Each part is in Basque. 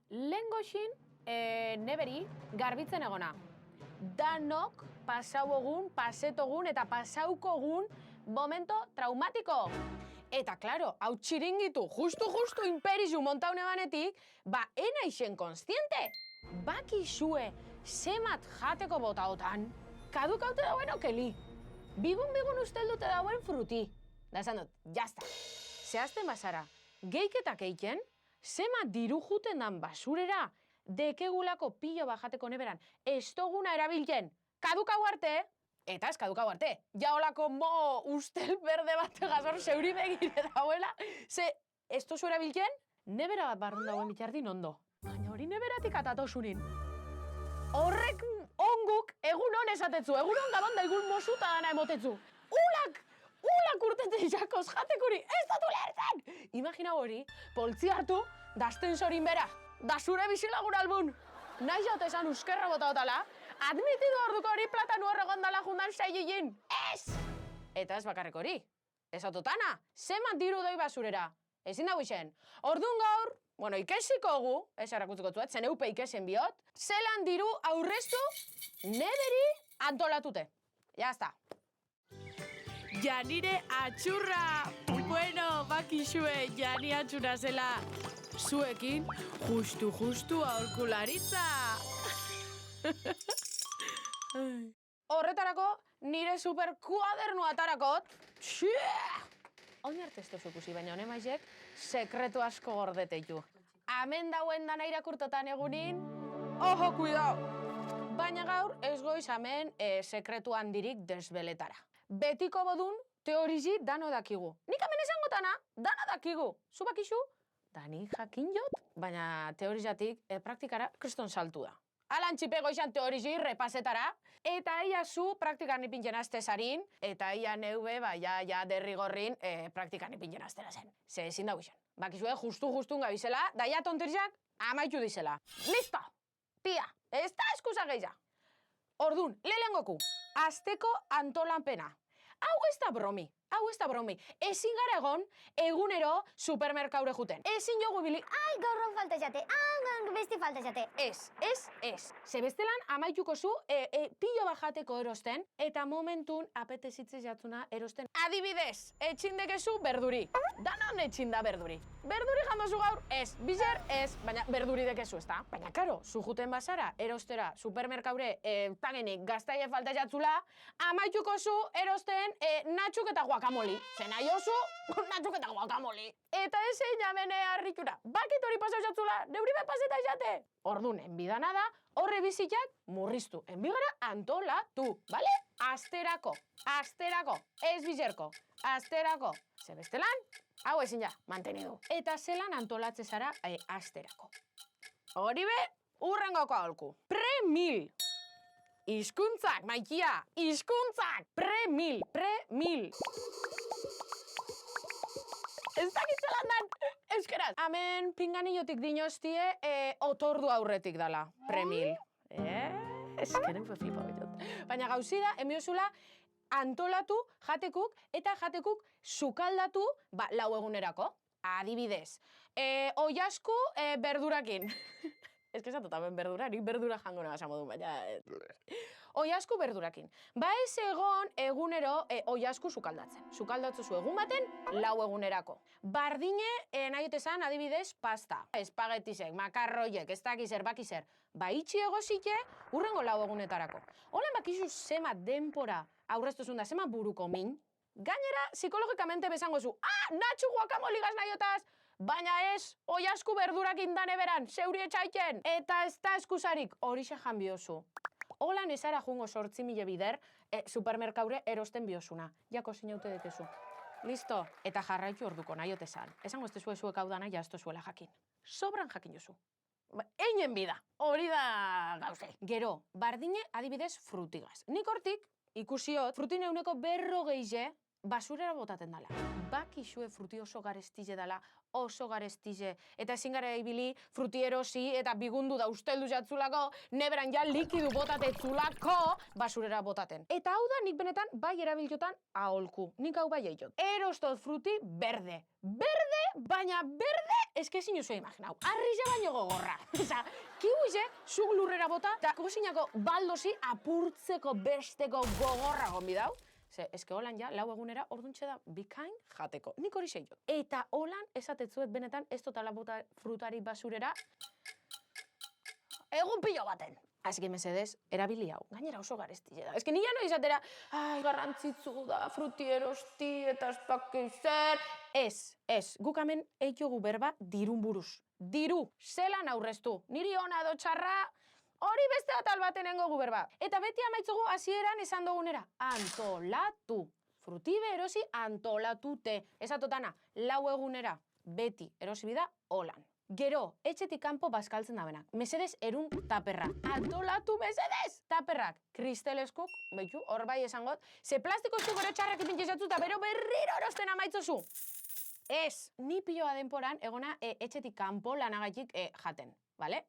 lehen goxin, neberi garbitzen egona. Danok pasauogun, pasetogun eta pasaukogun momento traumatiko. Eta, klaro, hau txiringitu, justu imperizu montaune banetik, ena isen konstiente. Bakizue, zemat jateko botaotan, kadukaute dauen okeli. Bigun usteldute dauen fruti. Da esan dut, jazta. Zehazten bazara, geiketak eiken, zema diru juten dan basurera, dekegulako pilo bajateko neberan, ez doguna erabilken, kadukau arte, eta ez kadukau arte, jaolako ustel berde bat gazor zeuri begire dauela, ze ez dozu erabilken, nebera bat barrun dauen bitxardin ondo. Baina hori neberatik atatosunin. Horrek onguk egun hon esatetzu, egun hon gabon da egun mosuta dana emotetzu. Ulak urtetzen jakoz jatekuri, ez dut ulertzen! Imagina hori, poltzi hartu, dazten zorin bera, da zure bizilagun albun. Nahi jaute esan euskerra botaotala, admitidu orduko hori platanu horregon dala jundan seilin. Ez! Eta ez bakarrik hori. Ez autotana, zeman diru doi basurera. Ezin dago isen. Orduan gaur, ikesiko gu, ez errakutziko zuet, zen eupe ikesen biot, zelan diru aurreztu neberi antolatute. Jazta. Janire atxurra! Bueno, bakizue, Jani atxurra zela zuekin justu aholkularitza! Horretarako, nire superkuadernu atarakot. Oin arte ez dozu ikusi, baina honen maizek sekretu asko gordeteitu. Hemen dauen dana irakurtotan egunin, ojo, kuidao! Baina gaur ez goiz hemen sekretu handirik desbeletara. Betiko bodun, teorizi dano dakigu. Nik hemen esangotana, dana dakigu. Zu bakizu? Dani jakin jot, baina teorizatik praktikara kriston saltu da. Alan txipego izan teorizi repasetara, eta ia zu praktikan ipintzen aztezarin, eta ia neube, ja derrigorrin praktikan ipintzen aztera zen. Ze ezin dago izan. Bakizue, justun gabizela, da ja tonterizak amaitu dizela. Listo! Tia, ez da eskusa gehiza. Ordun, lehengoku, asteko antolanpena. Hau ez da bromi. Ezin gara egon, egunero supermerkaure juten. Ezin jogu bilik, gaurron falta jate, besti falta jate. Ez. Ze bestelan amaituko zu pilo bajateko erosten, eta momentun apetezitze jatzuna erosten. Adibidez, etxindekezu berduri. Danon etxinda berduri. Berduri jandozu gaur, ez. Bizer, ez. Baina berduri dekezu, ez da? Baina, karo, zu juten bazara, erostera, supermerkaure, tagenik gaztaie falta jatzula, amaituko zu erosten natxuk eta guakamoli. Zena jozu, natxuk eta guakamoli. Eta ezein amene harrikura. Bakit hori pasau jatzula, neuri be paseta jate. Ordun, enbidana da, horre bizitzak murriztu. Enbigara antolatu, bale? Asterako, ez bizerko, asterako. Ze bestelan, hau ezin ja, mantenidu. Eta zelan antolatze zara asterako. Hori be, urrengoko aholku. Pre-mil. Hizkuntzak, maikia, hizkuntzak. Pre-mil. Ez dakitzelan dan, euskeraz. Hemen pinganillotik dinostie otordu aurretik dala, pre-mil. Eskeren flipa betot. Baina gauzida, emiozula, antolatu jatekuk eta jatekuk sukaldatu lau egunerako. Adibidez, oiasku berdurakin. Ez que esatu tamen berdura, nik berdura jango naga modu, baina... Oiasku berdurakin. Ez egon egunero oiasku sukaldatzen. Sukaldatzu zu egun baten, lau egunerako. Bardine, nahi otezan, adibidez, pasta. Espagetisek, makarroiek, ez dakizer, bakizer. Itxi egozike, urrengo lau egunetarako. Olen bakizu zema denpora aurreztuzun da, zema buruko min. Gainera, psikologikamente bezango zu, natxu guakamoli gaz nahi otaz, baina ez, oiasku berdurakin dane beran, zeuri etxaiken. Eta ez da eskusarik, horixe jan biozu. Holan ezara jungo 8.000 bider, supermerkaure erosten biosuna. Jako zinaute detezu. Listo, eta jarraitu orduko nahi otezan. Esango ez tezu ezuek hau dana, jazto zuela jakin. Sobran jakin jozu. Einen bida, hori da gauze. Gero, bardine adibidez frutigaz. Nik hortik, ikusiot, frutine euneko 40 basurera botaten dala. Bakixue fruti oso garestize dala, oso garestize. Eta ezin gara ibili fruti erosi eta bigundu da usteldu jatzulako, neberan ja likidu botatetzulako basurera botaten. Eta hau da nik benetan bai erabiltzotan aholku. Nik hau bai eiot. Erostot fruti berde. Berde, baina berde, eske ezin usue imaginau. Arrize baino gogorra. Osa, kiuize, zuk lurrera bota, eta kozinako baldosi apurtzeko besteko gogorra gonbidau. Ze, eske holan ja, lau egunera orduntxe da bikain jateko. Nik hori seiot. Eta holan esatetzuet benetan ez totala bota frutari basurera egun pilo baten. Azki mesedez, erabili hau. Gainera oso garestile da. Eske nila no izatera, garrantzitzu da, fruti erosti eta espaki zer. Ez, guk hemen eikiogu berba dirun buruz. Diru, zelan aurreztu. Niri ona edo txarra, hori beste atal batenengo guberba. Eta beti amaitzugu hasieran esan dugunera. Antolatu. Frutibe erosi antolatute. Esatotana, lau egunera. Beti erosi bida holan. Gero, etxetik kanpo bazkaltzen da benak. Mesedez erun taperra. Antolatu mesedez! Taperrak. Kristeleskuk, behitu, hor bai esangot. Ze plastikoztu gero txarrak ipintxezatzu eta bero berriro erosten amaitzozu. Ez, ni piloa denporan egona etxetik kanpo lanagaitik jaten. Bale?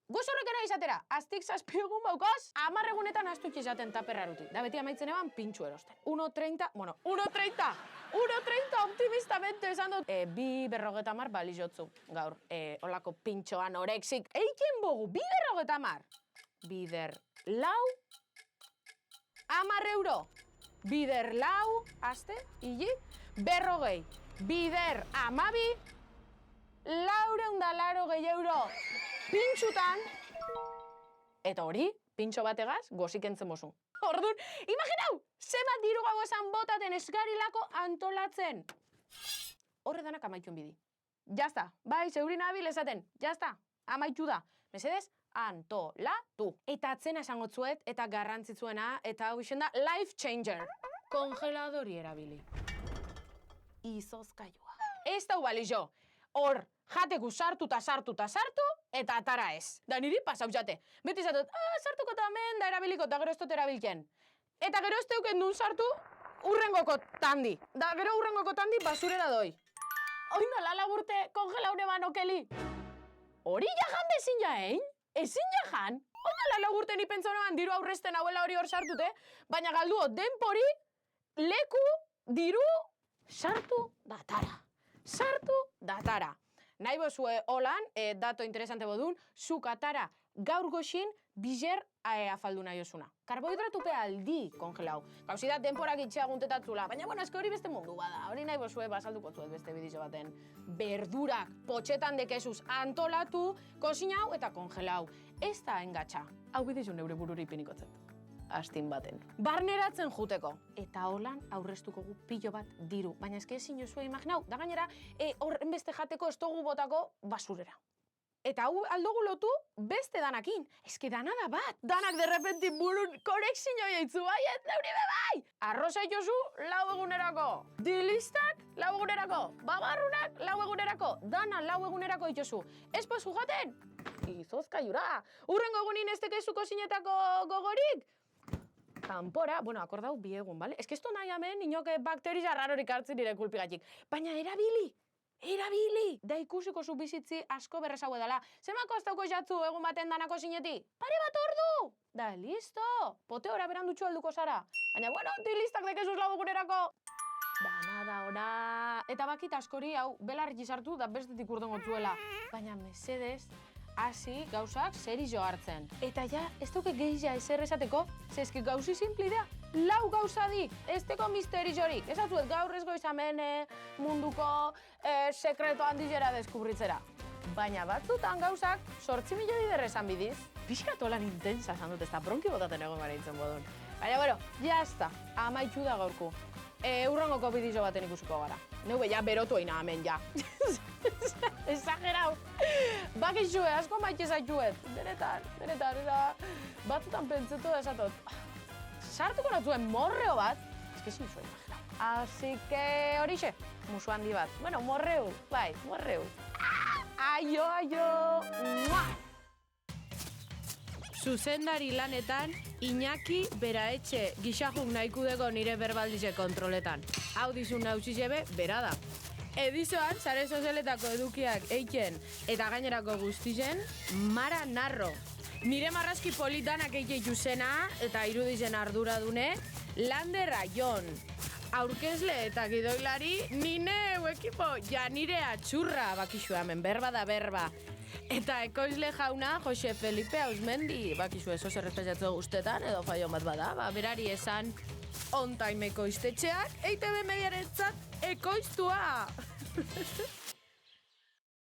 Guz horrekera izatera, aztik 7 egun baukoz, 10 egunetan aztuk izaten taperraruti. Da beti amaitzen eban pintxu erosten. 1,30, bueno, 1,30 optimistamente esan dut. 2,50 balizotzu gaur, olako pintxoan orexik. Eiken bogu, 2,50. Bider lau, 10 euro. Bider lau, azte, hili, 40. Bider 12, 480 euro. Pintxutan, eta hori, pintxo bategaz, gozik entzen bozu. Orduan, imaginau, zebat diru gau esan botaten esgarilako antolatzen. Horre danak amaituen bidi. Jazta, bai, zeurin abil esaten, jazta, amaitu da. Mesedez, antolatu. Eta atzena esangotzuet, eta garrantzitzuena, eta hau isen da, life changer. Kongeladori erabili. Izozkailua. Ez dau balizo. Hor, jateku sartu, eta atara ez. Da niri pasau jate. Beti zatot, sartuko eta hemen da erabiliko, eta gero ez dut erabilken. Eta gero ez teuken duen sartu, urrengoko tandi. Da gero urrengoko tandi basurera doi. Oinda lalaburte kongelaune banokeli. Hori jajan bezin jaein? Ezin jajan? Oinda lalaburte ni pentsonean diru aurresten hauela hori hor sartute, baina galduo denpori, leku, diru, sartu datara. Sartu datara. Nahi bozue holan, dato interesante bodun, zuk atara gaur goxin bizer afaldu nahi osuna. Karbohidratupe aldi kongelau. Gauzi da, denporak itxeaguntetatzula. Baina, bueno, eske hori beste mundu bada. Hori nahi bozue basalduko zuet beste bidizo baten. Berdurak, potxetan dekezuz antolatu, kozinau eta kongelau. Ez da engatxa. Hau bidizu neure bururi pinikotzet. Astin baten. Barneratzen juteko. Eta holan aurreztuko gu pilo bat diru. Baina eske ezin jozue imaginau. Da gainera, horren beste jateko ez dugu botako basurera. Eta hau aldugu lotu beste danakin. Eske dana da bat. Danak derrepentin burun konexin joia itzu baiet, neuri bebai! Arroza itozu, 4 egunerako. Dilistak, 4 egunerako. Babarrunak, 4 egunerako. Dana 4 egunerako itozu. Ez pozu jaten? Izozkaiura. Urrengo egunin ez tekezu kozinetako gogorik? Kanpora, bueno, akordau 2 egun, bale? Ez que esto nahi hemen, inoke bakteriza rarorik hartzen nire kulpigatik. Baina erabili! Da ikusiko zu bizitzi asko berrezau edala. Zemako ez dauko jatzu egun baten danako zineti? Pare bat ordu! Da, listo! Pote ora berandutxu helduko zara. Baina, bueno, listak dekezuz 4 egunerako. Dana da ona. Eta bakit askori, hau, belarrik izartu da bestetik urdongo zuela. Baina, mesedez, hasi gauzak serizo hartzen. Eta ja, ez duke gehia ezer esateko, zezki gauzi simpli da. 4 gauza dik, ez teko misterizorik. Ez atzuet gaur ez goizamen munduko sekreto handizera deskubritzera. Baina batzutan gauzak 8 milioi derrezan bidiz. Pixkat olan intensa esan dut, ez da bronki botaten egon gareitzen bodun. Baina, bueno, jazta, amaitxu da gaurku. Urrengoko bidizo baten ikusiko gara. Neube ja berotu eina hemen ja. Exagerau. Bakizue, asko maite zaituet. Benetan, batzutan pentsetu da esatot. Sartuko natzuen morreo bat, ez que zin zuen imaginau. Así que horixe, musu handi bat. Bueno, morreu, bai, morreu. Aio! Mua! zuzendari lanetan, Iñaki Beraetxe gixajun nahikudeko nire berbaldize kontroletan. Hau dizun nausizebe, bera da. Edizoan, sare sozialetako edukiak eiken eta gainerako guztizen, Mara Narro. Nire marrazki politanak eike zena eta irudizen arduradune, Landera Jon. Aurkezle eta gidoilari, nine ekipo janire atxurra bakixu hemen, berba da berba. Eta ekoizle jauna, Jose Felipe Ausmendi, bakizu eso zerrespetxatzu guztetan, edo faion bat bada, berari esan on time ekoiztetxeak, EITB mediarentzat ekoiztua!